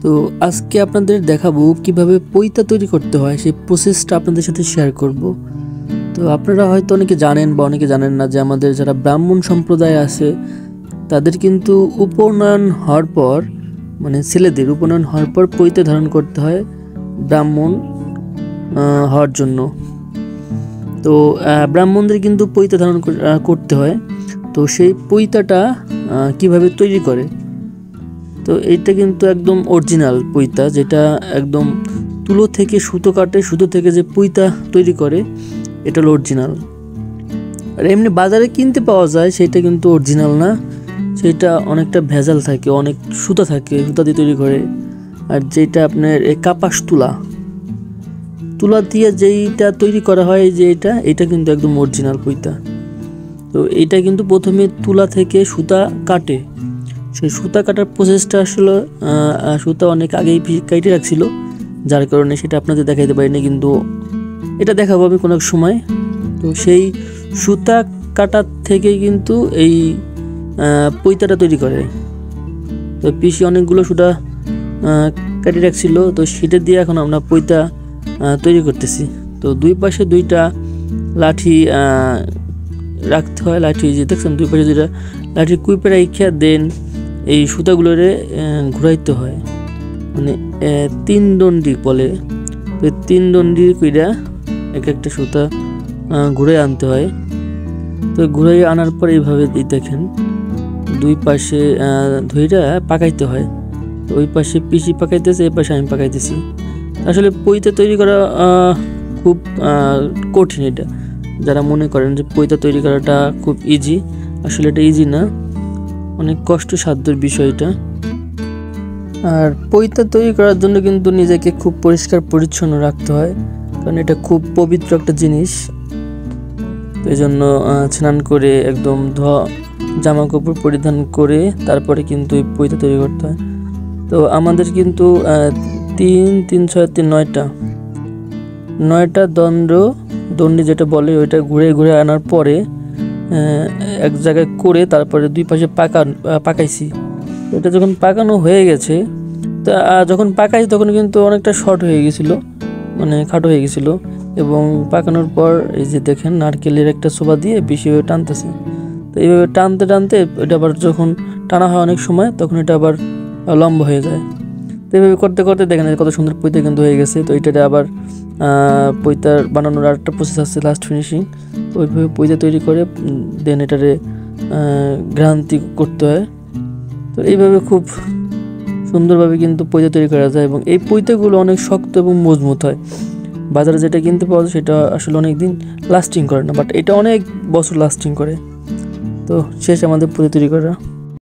তো আজকে আপনাদের দেখাবো কিভাবে পৈতা তৈরি করতে হয়, সেই প্রসেসটা আপনাদের সাথে শেয়ার করব। তো আপনারা হয়তো অনেকে জানেন বা অনেকে জানেন না যে আমাদের যারা ব্রাহ্মণ সম্প্রদায় আছে তাদের কিন্তু উপনয়ন হওয়ার পর, মানে ছেলেদের উপনয়ন হওয়ার পর পৈতা ধারণ করতে হয় ব্রাহ্মণ হওয়ার জন্য। তো ব্রাহ্মণদের কিন্তু পৈতা ধারণ করতে হয়। তো সেই পৈতাটা কিভাবে তৈরি করে, তো এইটা কিন্তু একদম অরিজিনাল পৈতা, যেটা একদম তুলো থেকে সুতো কাটে, সুতো থেকে যে পৈতা তৈরি করে এটা হলো অরিজিনাল। আর এমনি বাজারে কিনতে পাওয়া যায় সেটা কিন্তু অরিজিনাল না, সেটা অনেকটা ভেজাল থাকে, অনেক সুতা থাকে, সুতা দিয়ে তৈরি করে। আর যেটা আপনার এই কাপাস তুলা দিয়ে যেইটা তৈরি করা হয়, যে এটা কিন্তু একদম অরিজিনাল পৈতা। তো এইটা কিন্তু প্রথমে তুলা থেকে সুতা কাটে, সেই সুতা কাটার প্রসেসটা আসলে সুতা অনেক আগেই কেটে রাখছিল, যার কারণে সেটা আপনাদের দেখাইতে পারিনি, কিন্তু এটা দেখাবো আমি কোনো সময়। তো সেই সুতা কাটার থেকেই কিন্তু এই পৈতাটা তৈরি করে। তো পিসি অনেকগুলো সুতা কেটে রাখছিল, তো সেটা দিয়ে এখন আমরা পৈতা তৈরি করতেছি। তো দুই পাশে দুইটা লাঠি রাখতে হয়, লাঠি যে দেখছেন দুই পাশে দুইটা লাঠি কুইপে রাখা দেন এই সুতাগুলোরে ঘুরাইতে হয়, মানে 3 দণ্ডি বলে। তো 3 দণ্ডি কইরা এক একটা সুতা ঘুরে আনতে হয়। তো ঘুরাই আনার পর এইভাবে দেখেন দুই পাশে ধইরা পাকাইতে হয়। তো ওই পাশে পিসি পাকাইতেছে, এই পাশে আমি পাকাইতেছি। আসলে পৈতা তৈরি করা খুব কঠিন। এটা যারা মনে করেন যে পৈতা তৈরি করাটা খুব ইজি, আসলে এটা ইজি না, অনেক কষ্টসাধ্যের বিষয় এটা। আর পৈতা তৈরি করার জন্য কিন্তু নিজেকে খুব পরিষ্কার পরিচ্ছন্ন রাখতে হয়, কারণ এটা খুব পবিত্র একটা জিনিস। তো এই জন্য স্নান করে একদম জামা কাপড় পরিধান করে তারপরে কিন্তু এই পৈতা তৈরি করতে হয়। তো আমাদের কিন্তু 3, 3, 6, 3, 9টা দণ্ডি যেটা বলে, ওইটা ঘুরে ঘুরে আনার পরে এক জায়গায় করে তারপরে দুই পাশে পাকাইছি। এটা যখন পাকানো হয়ে গেছে, তা যখন পাকাইছি তখন কিন্তু অনেকটা শর্ট হয়ে গেছিলো, মানে খাটো হয়ে গেছিলো। এবং পাকানোর পর এই যে দেখেন নারকেলের একটা ছোবা দিয়ে বেশিভাবে টানতেছে। তো এইভাবে টানতে টানতে এটা আবার যখন টানা হয় অনেক সময়, তখন এটা আবার লম্বা হয়ে যায়। তো এইভাবে করতে করতে দেখেন কত সুন্দর পৈতা কিন্তু হয়ে গেছে। তো এইটাতে আবার পৈতার বানানোর আরেকটা প্রসেস আছে, লাস্ট ফিনিশিং। তো ওইভাবে পৈতা তৈরি করে দেন এটারে গ্রান্তি করতে হয়। তো এইভাবে খুব সুন্দরভাবে কিন্তু পৈতা তৈরি করা যায়, এবং এই পৈতাগুলো অনেক শক্ত এবং মজবুত হয়। বাজারে যেটা কিনতে পাওয়া যায় সেটা আসলে অনেক দিন লাস্টিং করে না, বাট এটা অনেক বছর লাস্টিং করে। তো শেষ আমাদের পৈতা তৈরি করা।